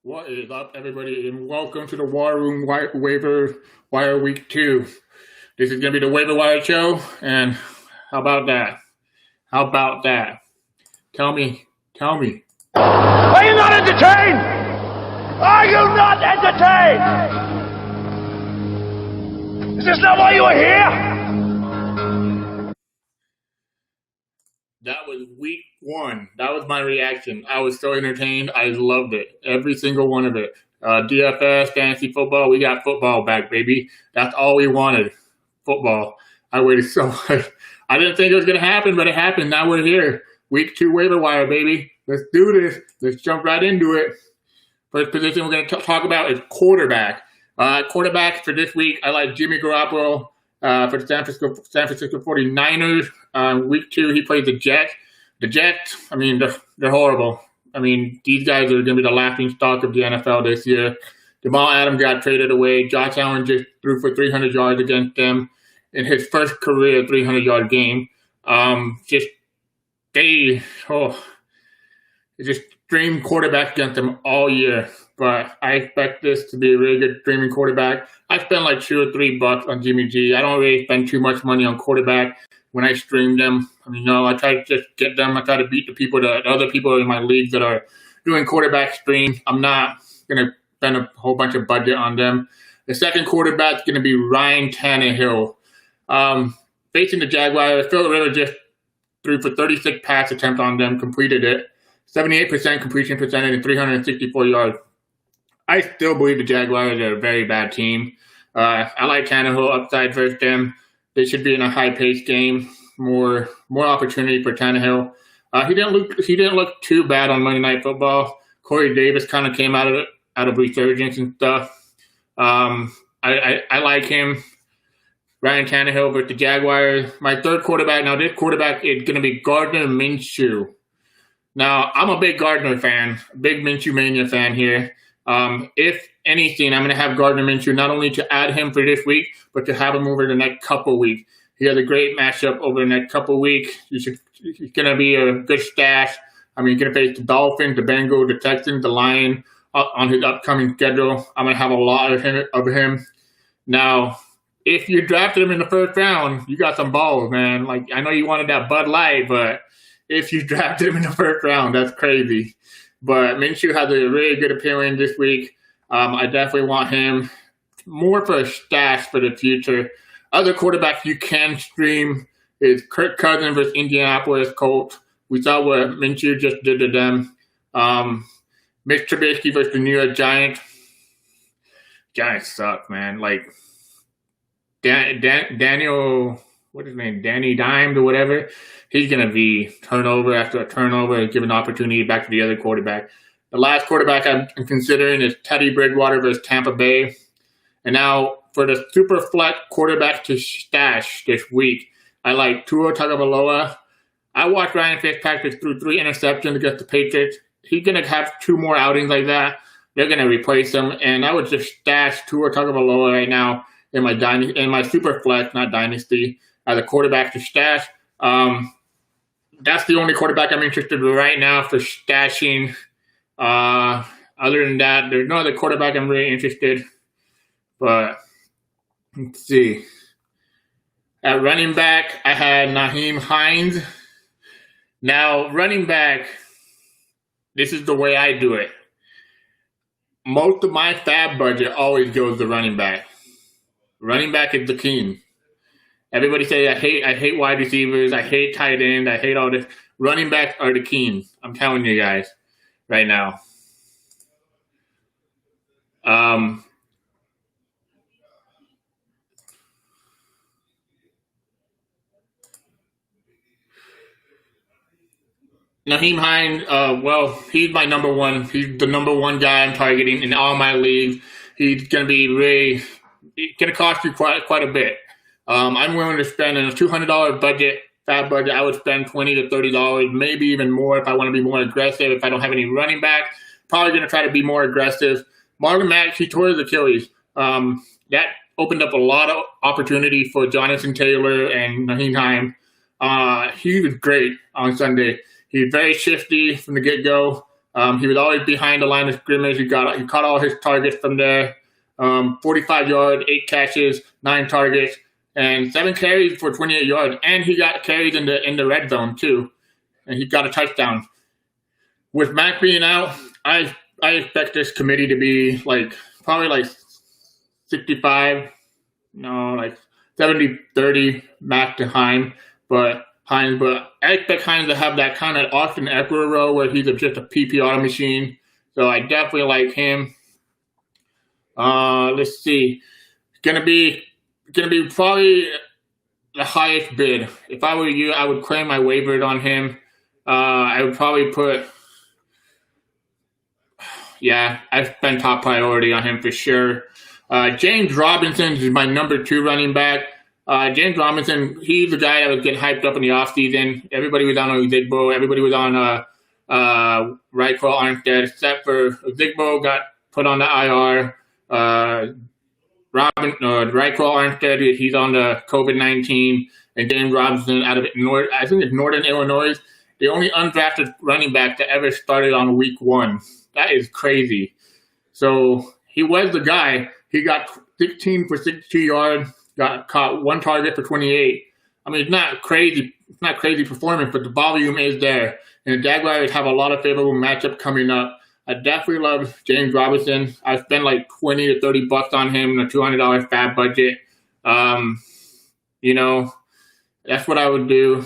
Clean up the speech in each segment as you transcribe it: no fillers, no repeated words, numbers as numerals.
What is up, everybody, and welcome to the War Room Waiver Wire Week 2. This is going to be the Waiver Wire show, and how about that? How about that? Tell me. Are you not entertained? Are you not entertained? Is this not why you are here? That was week 1. That was my reaction. I was so entertained. I loved it. Every single one of it. DFS, fantasy football, we got football back, baby. That's all we wanted. Football. I waited so much. I didn't think it was going to happen, but it happened. Now we're here. Week 2 waiver wire, baby. Let's do this. Let's jump right into it. First position we're going to talk about is quarterback. Quarterback for this week, I like Jimmy Garoppolo for the San Francisco 49ers. Week 2, he plays the Jets. The Jets, I mean, they're horrible. I mean, these guys are going to be the laughing stock of the NFL this year. Jamal Adams got traded away. Josh Allen just threw for 300 yards against them in his first career 300-yard game. They just streamed quarterback against them all year. But I expect this to be a really good streaming quarterback. I spend like $2 or $3 on Jimmy G. I don't really spend too much money on quarterback when I stream them. I mean, no, I try to just get them. I try to beat the other people in my leagues that are doing quarterback streams. I'm not going to spend a whole bunch of budget on them. The second quarterback is going to be Ryan Tannehill. Facing the Jaguars, Philip Rivers just threw for 36 pass attempts on them, completed it. 78% completion percentage and 364 yards. I still believe the Jaguars are a very bad team. I like Tannehill upside versus them. They should be in a high-paced game. More opportunity for Tannehill. He didn't look too bad on Monday Night Football. Corey Davis kind of came out of resurgence and stuff. I like him. Ryan Tannehill versus the Jaguars. My third quarterback. Now this quarterback is going to be Gardner Minshew. Now I'm a big Gardner fan, big Minshew Mania fan here. If anything, I'm going to have Gardner Minshew not only to add him for this week, but to have him over the next couple weeks. He has a great matchup over the next couple weeks. He's going to be a good stash. I mean, he's going to face the Dolphins, the Bengals, the Texans, the Lions on his upcoming schedule. I'm going to have a lot of him. Now, if you drafted him in the first round, you got some balls, man. Like, I know you wanted that Bud Light, but if you drafted him in the first round, that's crazy. But Minshew has a really good appearance this week. I definitely want him more for a stash for the future. Other quarterbacks you can stream is Kirk Cousins versus Indianapolis Colts. We saw what Minshew just did to them. Mitch Trubisky versus the New York Giants. Giants suck, man. Like, Daniel, what's his name? Danny Dimes or whatever. He's going to be turnover after turnover and give an opportunity back to the other quarterback. The last quarterback I'm considering is Teddy Bridgewater versus Tampa Bay. And now for the super flex quarterback to stash this week, I like Tua Tagovailoa. I watched Ryan Fitzpatrick threw 3 interceptions against the Patriots. He's going to have 2 more outings like that. They're going to replace him. And I would just stash Tua Tagovailoa right now in my super flex, not dynasty, as a quarterback to stash. That's the only quarterback I'm interested in right now for stashing. Other than that, there's no other quarterback I'm really interested. But let's see. At running back, I had Nyheim Hines. Now, running back, this is the way I do it. Most of my FAAB budget always goes to running back. Running back is the king. Everybody say I hate wide receivers, I hate tight end, I hate all this. Running backs are the king. I'm telling you guys right now. Nyheim Hines, he's my number one. He's the number one guy I'm targeting in all my leagues. He's going to be it's going to cost you quite a bit. I'm willing to spend in a $200 budget, FAAB budget. I would spend $20 to $30, maybe even more if I want to be more aggressive. If I don't have any running back, probably going to try to be more aggressive. Marvin Mack, he tore his Achilles. That opened up a lot of opportunity for Jonathan Taylor and Nyheim Hines. He was great on Sunday. He's very shifty from the get-go. He was always behind the line of scrimmage. He caught all his targets from there. 45 yards, 8 catches, 9 targets, and 7 carries for 28 yards. And he got carries in the red zone too, and he got a touchdown. With Mac being out, I expect this committee to be probably 65, 70-30 Mac to Hines, but I expect Hines to have that kind of Austin Eckler role where he's just a PPR machine. So I definitely like him. Let's see. Gonna be probably the highest bid. If I were you, I would claim my waiver on him. I would probably put. Yeah, I spent top priority on him for sure. James Robinson is my number 2 running back. James Robinson, he's the guy that was getting hyped up in the offseason. Everybody was on Ozigbo. Everybody was on Reichel Armstead, except for Ozigbo got put on the IR. Reichel Armstead, he's on the COVID-19. And James Robinson out of I think it's Northern Illinois, the only undrafted running back that ever started on week 1. That is crazy. So he was the guy. He got 16 for 62 yards, caught 1 target for 28. I mean, it's not crazy performance, but the volume is there. And the Jaguars have a lot of favorable matchup coming up. I definitely love James Robinson. I spent like $20 to $30 on him in a $200 FAAB budget. That's what I would do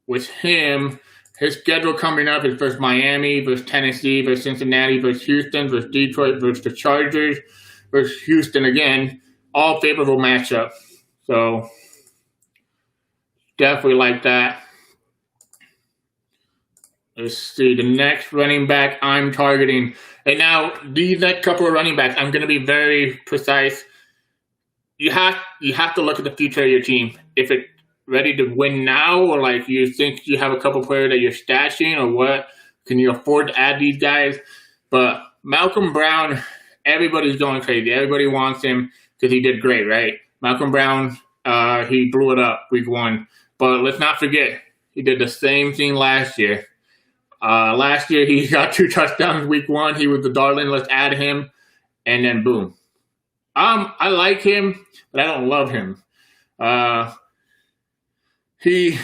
with him. His schedule coming up is versus Miami, versus Tennessee, versus Cincinnati, versus Houston, versus Detroit, versus the Chargers, versus Houston again. All favorable matchup. So definitely like that. Let's see, the next running back I'm targeting. And now, these next couple of running backs, I'm going to be very precise. You have to look at the future of your team. If it's ready to win now, or you think you have a couple players that you're stashing, or what? Can you afford to add these guys? But Malcolm Brown, everybody's going crazy. Everybody wants him because he did great, right? Malcolm Brown, he blew it up week 1. But let's not forget, he did the same thing last year. Last year, he got 2 touchdowns week 1. He was the darling. Let's add him. And then, boom. I like him, but I don't love him. Let's see,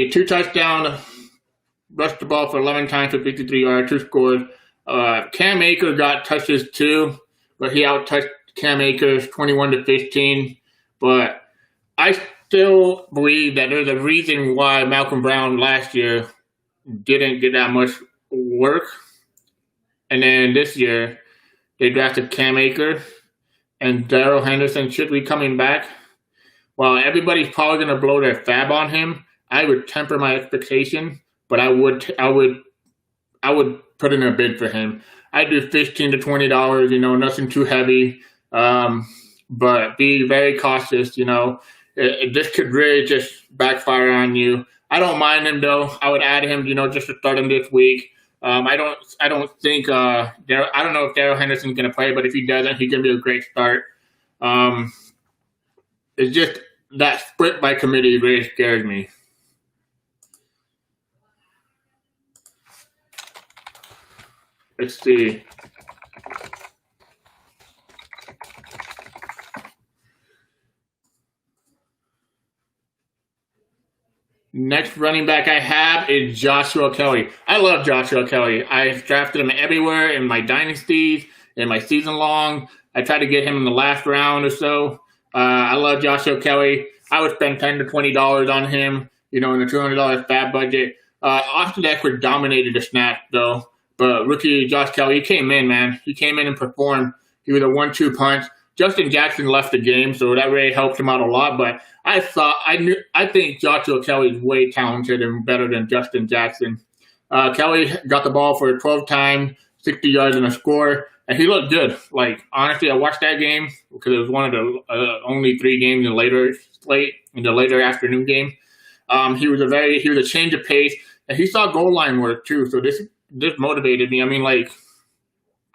2 touchdowns, rushed the ball for 11 times for 53 yards, 2 scores. Cam Akers got touches too, but he out-touched Cam Akers 21-15. But I still believe that there's a reason why Malcolm Brown last year didn't get that much work. And then this year, they drafted Cam Akers, and Darrell Henderson should be coming back. While everybody's probably going to blow their FAAB on him, I would temper my expectation, but I would put in a bid for him. I'd do $15 to $20, nothing too heavy, but be very cautious. This could really just backfire on you. I don't mind him though. I would add him, just to start him this week. I don't think I don't know if Darrell Henderson's going to play, but if he doesn't, he's going to be a great start. It's just that split by committee really scares me. Let's see. Next running back I have is Joshua Kelly. I love Joshua Kelly. I've drafted him everywhere in my dynasties, in my season long. I tried to get him in the last round or so. I love Joshua Kelly. I would spend $10 to $20 on him, in the $200 FAAB budget. Austin Eckler dominated the snap, though. But rookie Josh Kelly, he came in, man. He came in and performed. He was a 1-2 punch. Justin Jackson left the game, so that really helped him out a lot. But I think Joshua Kelly is way talented and better than Justin Jackson. Kelly got the ball for 12 times, 60 yards and a score, and he looked good. Honestly, I watched that game because it was one of the only 3 games in the later slate, in the later afternoon game. He was a change of pace, and he saw goal line work too. So this motivated me. I mean,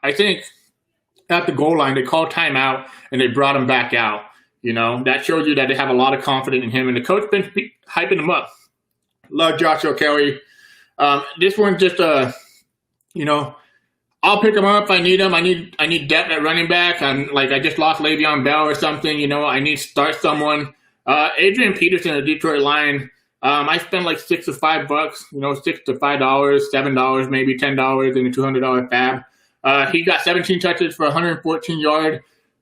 I think at the goal line, they called timeout and they brought him back out. That shows you that they have a lot of confidence in him, and the coach been hyping him up. Love Joshua Kelly. This one's just I'll pick him up if I need him. I need depth at running back. I just lost Le'Veon Bell or something. I need to start someone. Adrian Peterson, the Detroit Lion. I spent like $6 to $5. $6 to $5, $7, maybe $10 in a $200 FAAB. He got 17 touches for 114 yards.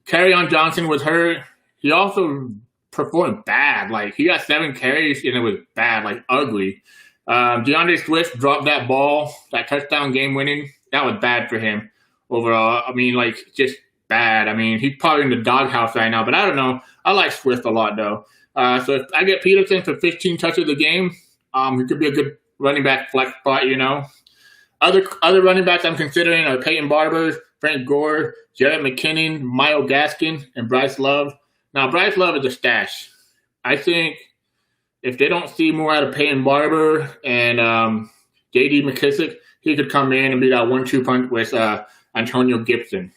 Kerryon Johnson was hurt. He also performed bad. Like, he got 7 carries and it was bad, like ugly. DeAndre Swift dropped that ball, that touchdown game winning. That was bad for him overall. I mean, like, just bad. I mean, he's probably in the doghouse right now, but I don't know. I like Swift a lot, though. So if I get Peterson for 15 touches a game, he could be a good running back flex spot, Other running backs I'm considering are Peyton Barber, Frank Gore, Jarrett McKinnon, Myles Gaskin, and Bryce Love. Now, Bryce Love is a stash. I think if they don't see more out of Peyton Barber and J.D. McKissick, he could come in and be that 1-2 punch with Antonio Gibson.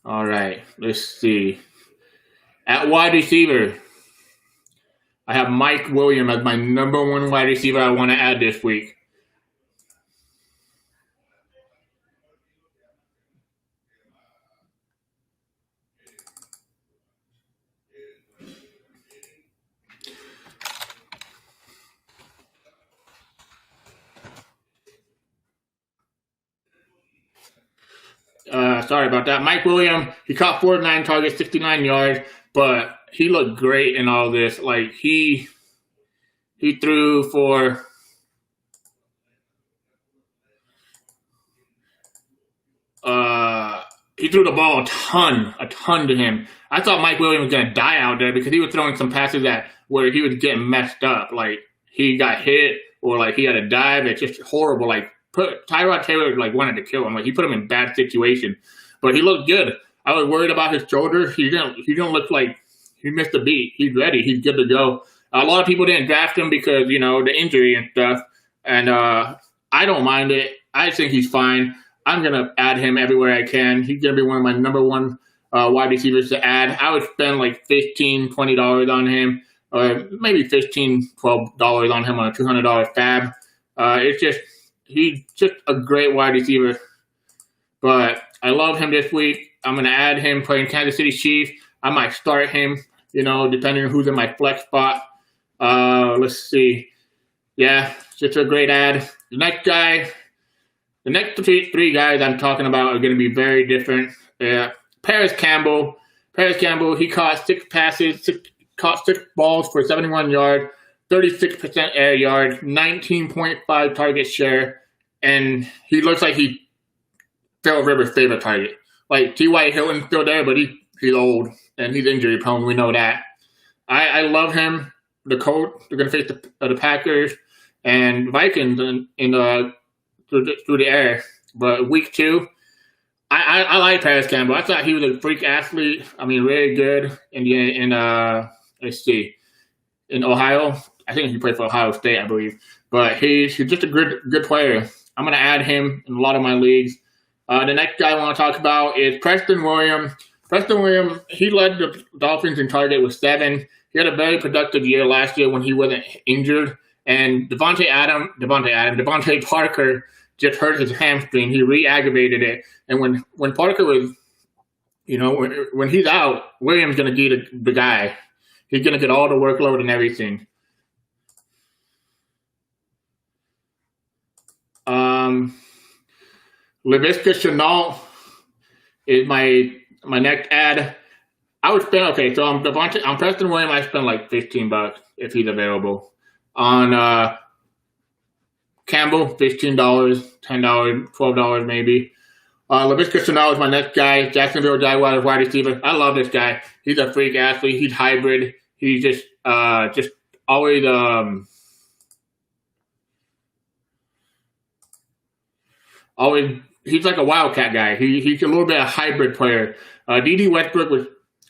All right, let's see. At wide receiver, I have Mike Williams as my number 1 wide receiver I want to add this week. Sorry about that. Mike Williams, he caught 4 of 9 targets, 69 yards, but he looked great in all this. Like, he threw for he threw the ball a ton to him. I thought Mike Williams was gonna die out there because he was throwing some passes where he was getting messed up. Like, he got hit or like he had a dive. It's just horrible. Like, Tyrod Taylor wanted to kill him. Like, he put him in bad situation, but he looked good. I was worried about his shoulder. He don't look like he missed a beat. He's ready. He's good to go. A lot of people didn't draft him because the injury and stuff. And I don't mind it. I think he's fine. I'm gonna add him everywhere I can. He's gonna be one of my number 1 wide receivers to add. I would spend like $15, $20 on him, or maybe $15, $12 on him on a $200 FAAB. He's just a great wide receiver. But I love him this week. I'm going to add him playing Kansas City Chiefs. I might start him, depending on who's in my flex spot. Let's see. Yeah, just a great add. The next three guys I'm talking about are going to be very different. Paris Campbell, he caught 6 passes, caught 6 balls for 71 yards. 36% air yards, 19.5 target share, and he looks like he Phil Rivers' favorite target. Like, T.Y. Hilton's still there, but he's old and he's injury prone. We know that. I love him. The Colts, they're going to face the Packers and Vikings through the air. But week 2, I like Paris Campbell. I thought he was a freak athlete. I mean, really good in Ohio. I think he played for Ohio State, I believe. But he's just a good player. I'm going to add him in a lot of my leagues. The next guy I want to talk about is Preston Williams. Preston Williams, he led the Dolphins in target with 7. He had a very productive year last year when he wasn't injured. And Devontae Parker just hurt his hamstring. He re-aggravated it. And when Parker was, when he's out, Williams going to be the guy. He's going to get all the workload and everything. Laviska Shenault is my next ad. I would spend, so on Preston Williams, I spend like $15 if he's available. On Campbell, $15, $10, $12 maybe. Laviska Shenault is my next guy. Jacksonville Jaguars wide receiver. I love this guy. He's a freak athlete. He's hybrid. He's just always he's like a wildcat guy. He's a little bit of a hybrid player. D.D. Westbrook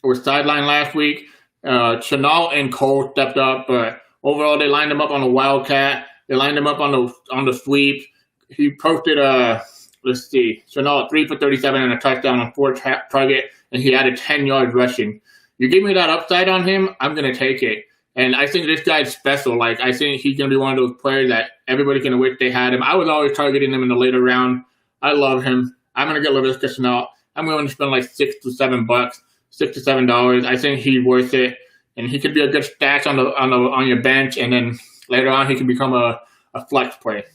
was sidelined last week. Shenault and Cole stepped up, but overall they lined him up on a wildcat. They lined him up on the sweep. He posted Shenault 3 for 37 and a touchdown on 4 target, and he added 10 yards rushing. You give me that upside on him, I'm gonna take it. And I think this guy's special. Like, I think he's going to be one of those players that everybody's going to wish they had him. I was always targeting him in the later round. I love him. I'm going to get Laviska Shenault. I'm going to spend like $6 to $7, $6 to $7. I think he's worth it. And he could be a good stash on your bench. And then later on, he can become a flex play.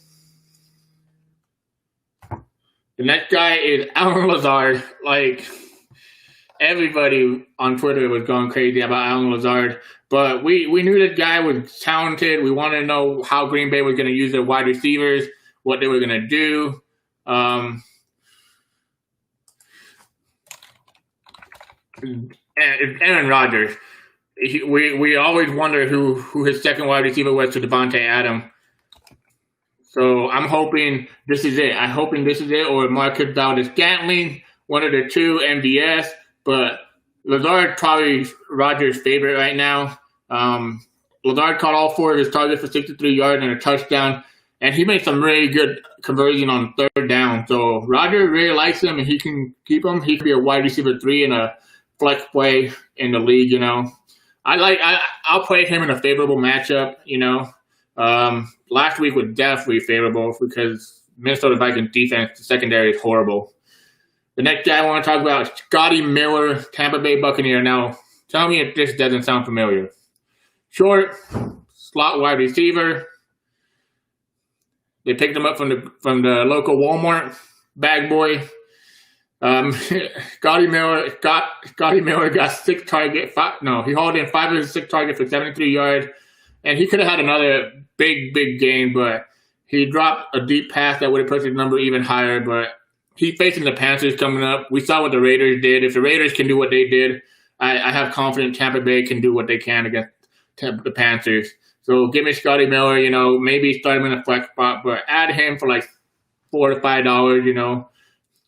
The next guy is Allen Lazard. Like, everybody on Twitter was going crazy about Allen Lazard. But we knew this guy was talented. We wanted to know how Green Bay was going to use their wide receivers, what they were going to do. And Aaron Rodgers. We always wonder who his second wide receiver was to Devontae Adams. So I'm hoping this is it. I'm hoping this is it, or Marcus Valdes-Scantling, one of the two, MVS. But Lazard probably Rodgers' favorite right now. Lazard caught all 4 of his targets for 63 yards and a touchdown, and he made some really good conversion on third down. So Rodgers really likes him, and he can keep him. He could be a wide receiver 3 in a flex play in the league. I'll play him in a favorable matchup. Last week was definitely favorable because Minnesota Vikings defense, the secondary is horrible. The next guy I want to talk about is Scotty Miller, Tampa Bay Buccaneer. Now, tell me if this doesn't sound familiar. Short, slot wide receiver. They picked him up from the local Walmart. Bag boy. Scotty Miller got 6 targets. He hauled in 5 of his 6 targets for 73 yards. And he could have had another big game, but he dropped a deep pass that would have pushed his number even higher. But he's facing the Panthers coming up. We saw what the Raiders did. If the Raiders can do what they did, I have confidence Tampa Bay can do what they can against the Panthers. So give me Scotty Miller, maybe start him in a flex spot, but add him for like $4 to $5,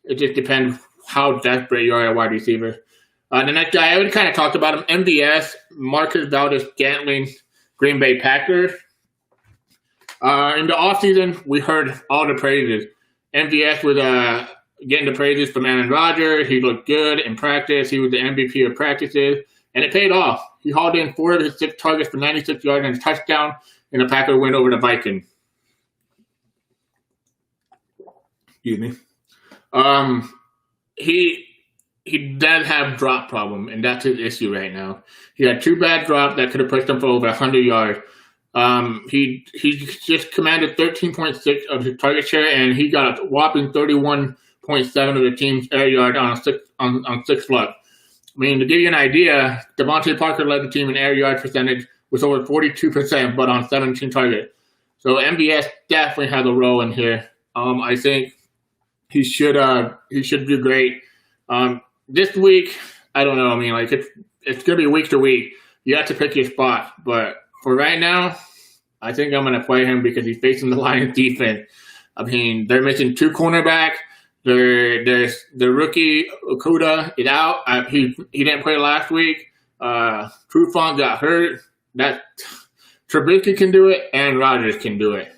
It just depends how desperate you are at wide receiver. The next guy, I already kind of talked about him, MVS, Marcus Valdes-Scantling, Green Bay Packers. In the offseason, we heard all the praises. MVS was getting the praises from Aaron Rodgers. He looked good in practice. He was the MVP of practices, and it paid off. He hauled in 4 of his 6 targets for 96 yards and a touchdown, and the Packers win over the Vikings. Excuse me. He does have drop problem, and that's his issue right now. He had 2 bad drops that could have pushed him for over 100 yards. He just commanded 13.6 of his target share, and he got a whopping 31.7 of the team's air yard on 6 flugs. I mean, to give you an idea, Devontae Parker led the team in air yard percentage with over 42%, but on 17 targets. So MVS definitely has a role in here. I think he should do great. This week, I don't know. I mean, like it's gonna be week to week. You have to pick your spot, but for right now, I think I'm gonna play him because he's facing the Lions defense. I mean, they're missing 2 cornerbacks. There's the rookie Okudah is out. He didn't play last week. Trufant got hurt. That Trubisky can do it, and Rodgers can do it.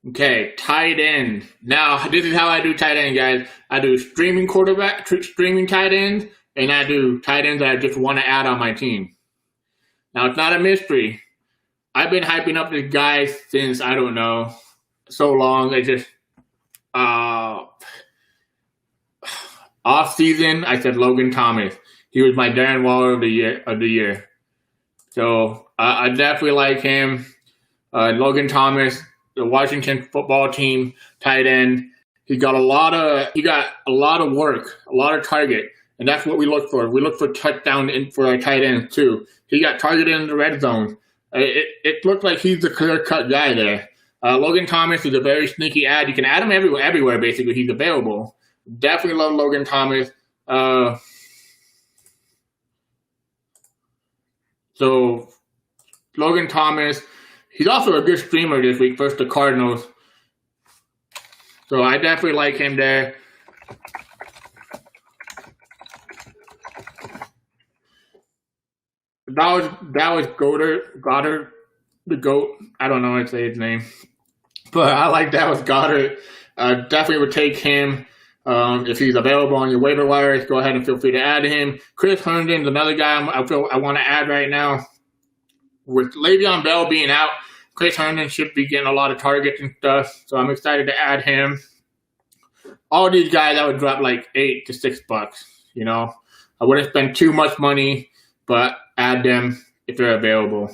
Okay, tight end. Now, this is how I do tight end, guys. I do streaming tight ends, and I do tight ends that I just want to add on my team. Now, it's not a mystery. I've been hyping up this guy since, I don't know, so long. It's just, off season, I said Logan Thomas. He was my Darren Waller of the year. So, I definitely like him. Logan Thomas, the Washington football team tight end. He got a lot of work, a lot of target, and that's what we look for. We look for touchdown for our tight ends too. He got targeted in the red zone. It looked like he's the clear-cut guy there. Logan Thomas is a very sneaky ad. You can add him everywhere basically. He's available. Definitely love Logan Thomas. So Logan Thomas. He's also a good streamer this week versus the Cardinals. So I definitely like him there. That was Goddard, the GOAT. I don't know how to say his name. But I like Dallas Goedert. Definitely would take him. If he's available on your waiver wires, go ahead and feel free to add him. Chris Herndon's another guy I want to add right now. with Le'Veon Bell being out, Chris Herndon should be getting a lot of targets and stuff. So I'm excited to add him. All these guys, I would drop like $8 to $6. You know, I wouldn't spend too much money, but add them if they're available.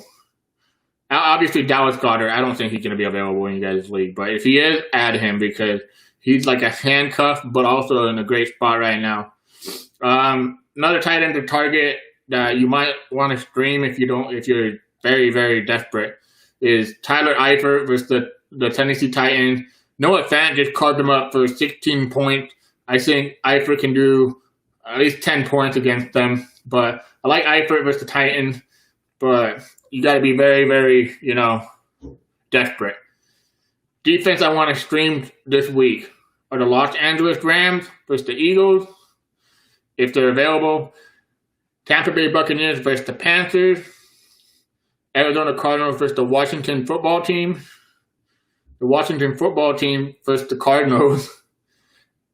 Now, obviously, Dallas Goedert, I don't think he's going to be available in you guys' league. But if he is, add him because he's like a handcuff, but also in a great spot right now. Another tight end to target that you might want to stream if you're very, very desperate is Tyler Eifert versus the Tennessee Titans. Noah Fant just carved him up for 16 points. I think Eifert can do at least 10 points against them. But I like Eifert versus the Titans. But you got to be very, very, desperate. Defense I want to stream this week are the Los Angeles Rams versus the Eagles, if they're available. Tampa Bay Buccaneers versus the Panthers. Arizona Cardinals versus the Washington football team. The Washington football team versus the Cardinals.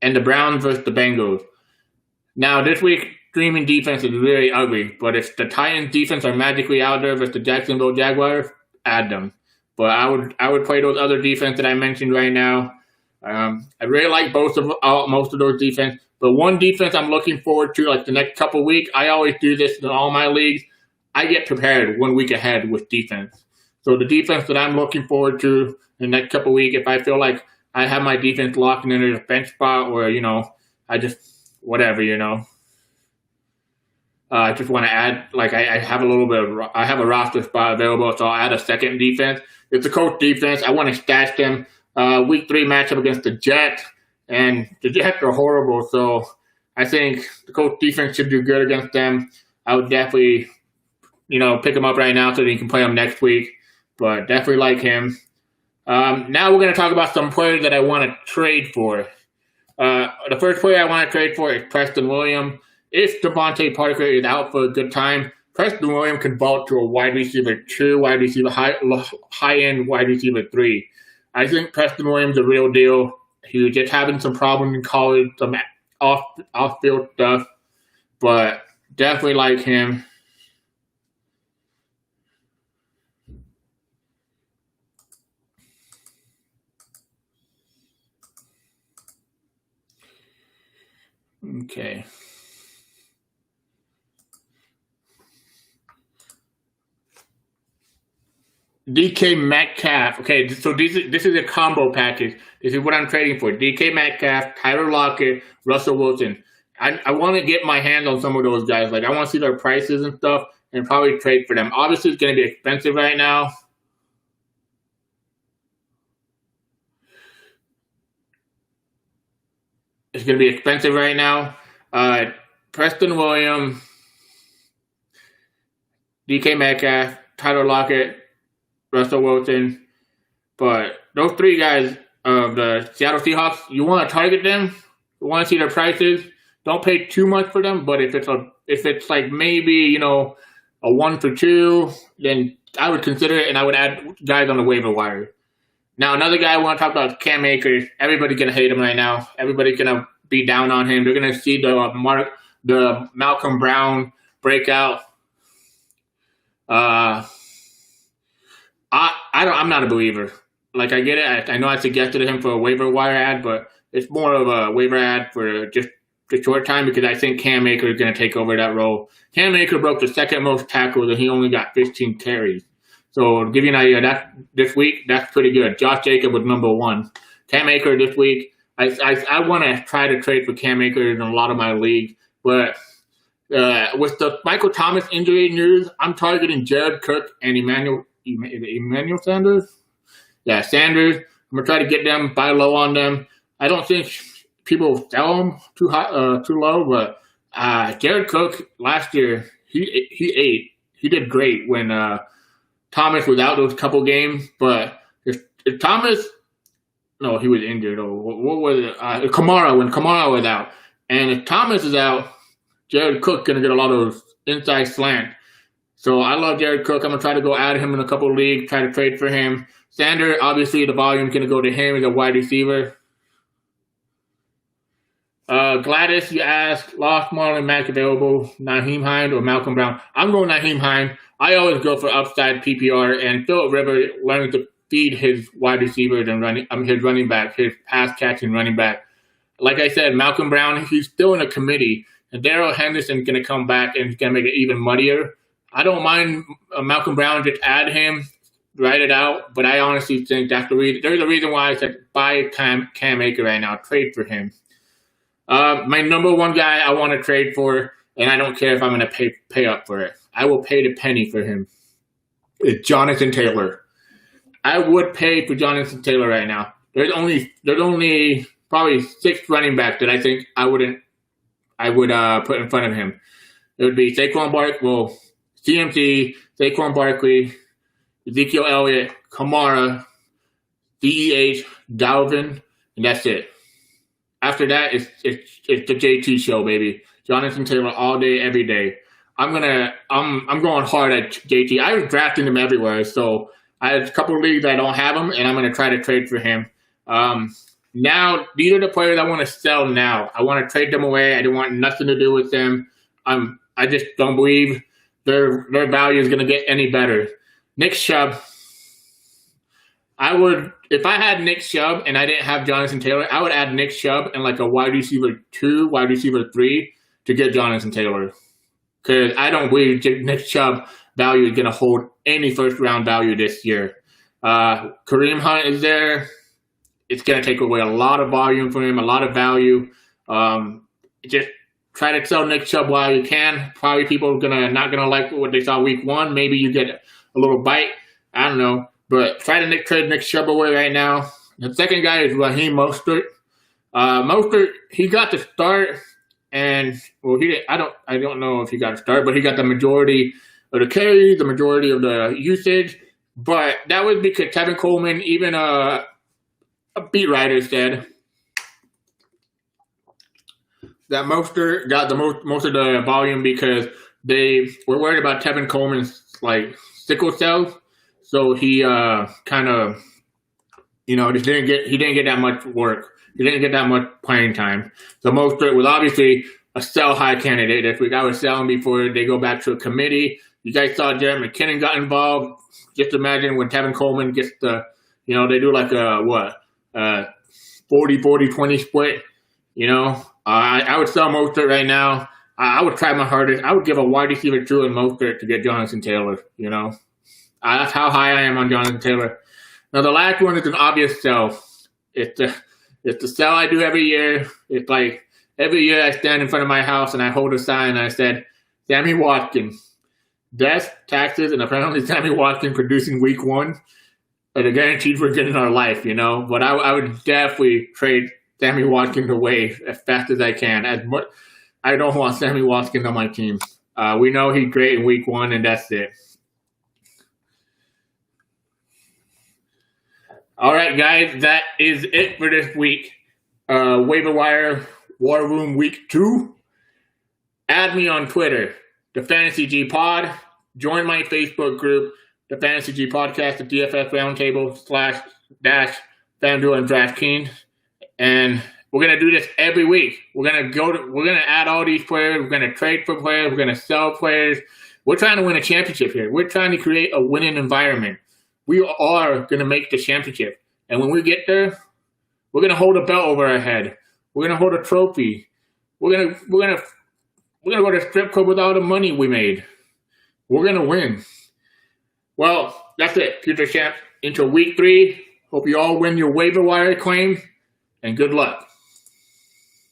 And the Browns versus the Bengals. Now, this week, streaming defense is really ugly. But if the Titans defense are magically out there versus the Jacksonville Jaguars, add them. But I would play those other defense that I mentioned right now. I really like most of those defense. But one defense I'm looking forward to, like the next couple weeks, I always do this in all my leagues. I get prepared 1 week ahead with defense. So the defense that I'm looking forward to in the next couple weeks, if I feel like I have my defense locked in a bench spot or, I just, whatever, I just want to add, like I have a roster spot available, so I'll add a second defense. It's a coach defense. I want to stash them. Week 3 matchup against the Jets, and the Jets are horrible, so I think the coach defense should do good against them. I would definitely, pick him up right now so that he can play him next week, but definitely like him. Now we're going to talk about some players that I want to trade for. The first player I want to trade for is Preston Williams. If Devontae Parker is out for a good time, Preston Williams can vault to a wide receiver 2, high-end wide receiver 3. I think Preston Williams is a real deal. He was just having some problems in college, some off-field stuff, but definitely like him. Okay. DK Metcalf. Okay, so this is a combo package. This is what I'm trading for. DK Metcalf, Tyler Lockett, Russell Wilson. I want to get my hands on some of those guys. Like, I want to see their prices and stuff and probably trade for them. Obviously, it's going to be expensive right now. It's going to be expensive right now. Preston Williams, DK Metcalf, Tyler Lockett, Russell Wilson. But those 3 guys of the Seattle Seahawks, you want to target them. You want to see their prices. Don't pay too much for them. But if it's like maybe, a 1 for 2, then I would consider it, and I would add guys on the waiver wire. Now, another guy I want to talk about is Cam Akers. Everybody's going to hate him right now. Everybody's going to be down on him. They're going to see the Malcolm Brown breakout. I'm not a believer. Like, I get it. I know I suggested him for a waiver wire ad, but it's more of a waiver ad for just a short time because I think Cam Akers is going to take over that role. Cam Akers broke the second most tackles, and he only got 15 carries. So, to give you an idea, this week, that's pretty good. Josh Jacobs was number 1. Cam Akers this week, I want to try to trade for Cam Akers in a lot of my leagues, but with the Michael Thomas injury news, I'm targeting Jared Cook and Emmanuel Sanders. Yeah, Sanders. I'm going to try to get them, buy low on them. I don't think people sell them too low, but Jared Cook last year, he did great when Thomas was out those couple games. But if Thomas, no, he was injured. Or what was it? Kamara, when Kamara was out. And if Thomas is out, Jared Cook going to get a lot of inside slant. So I love Jared Cook. I'm going to try to go add him in a couple of leagues, try to trade for him. Sanders, obviously, the volume is going to go to him as a wide receiver. Gladys, you asked, lost Marlon Mack available, Nyheim Hines or Malcolm Brown. I'm going Nyheim Hines. I always go for upside PPR, and Philip Rivers learns to feed his wide receivers and his running back, his pass catching running back. Like I said, Malcolm Brown, he's still in a committee, and Darrell Henderson's going to come back and he's going to make it even muddier. I don't mind Malcolm Brown, just add him, write it out, but I honestly think that's there's a reason why I said buy Cam Akers right now, trade for him. My number one guy I want to trade for, and I don't care if I'm going to pay up for it. I will pay the penny for him. It's Jonathan Taylor. I would pay for Jonathan Taylor right now. There's only probably 6 running backs that I think I would put in front of him. It would be CMC, Saquon Barkley, Ezekiel Elliott, Kamara, DEH, Dalvin, and that's it. After that, it's the JT show, baby. Jonathan Taylor all day, every day. I'm going hard at JT. I was drafting him everywhere, so I have a couple of leagues I don't have him, and I'm going to try to trade for him. Now, these are the players I want to sell now. I want to trade them away. I don't want nothing to do with them. I just don't believe their value is going to get any better. Nick Chubb. If I had Nick Chubb and I didn't have Jonathan Taylor, I would add Nick Chubb and like a wide receiver 2, wide receiver 3 to get Jonathan Taylor. Because I don't believe Nick Chubb value is going to hold any first-round value this year. Kareem Hunt is there. It's going to take away a lot of volume from him, a lot of value. Just try to sell Nick Chubb while you can. Probably people are not going to like what they saw week 1. Maybe you get a little bite. I don't know. But try to trade Nick Chubb away right now. The second guy is Raheem Mostert. Mostert, he got the start. And I don't know if he got a start, but he got the majority of the carries, the majority of the usage. But that was because Tevin Coleman, even a beat writer, said that Mostert got most of the volume because they were worried about Tevin Coleman's sickle cells. So he kind of just didn't get that much work. He didn't get that much playing time. So Mostert was obviously a sell high candidate. If I was selling before they go back to a committee, you guys saw Jared McKinnon got involved. Just imagine when Tevin Coleman gets they do like a 40-40-20 split. I would sell Mostert right now. I would try my hardest. I would give a wide receiver 2 and Mostert to get Jonathan Taylor. That's how high I am on Jonathan Taylor. Now the last one is an obvious sell. It's the sell I do every year. It's like every year I stand in front of my house and I hold a sign and I said, Sammy Watkins, death, taxes, and apparently Sammy Watkins producing week 1 are the guaranteed we're getting our life, But I would definitely trade Sammy Watkins away as fast as I can. I don't want Sammy Watkins on my team. We know he's great in week 1 and that's it. All right, guys, that is it for this week. Waiver Wire War Room Week 2. Add me on Twitter, the Fantasy G Pod. Join my Facebook group, the Fantasy G Podcast, the DFS Roundtable / FanDuel and DraftKings. And we're gonna do this every week. We're gonna add all these players. We're gonna trade for players. We're gonna sell players. We're trying to win a championship here. We're trying to create a winning environment. We are going to make the championship. And when we get there, we're going to hold a belt over our head. We're going to hold a trophy. We're going to go to the strip club with all the money we made. We're going to win. Well, that's it, Future Champ. Into week 3. Hope you all win your waiver wire claim. And good luck.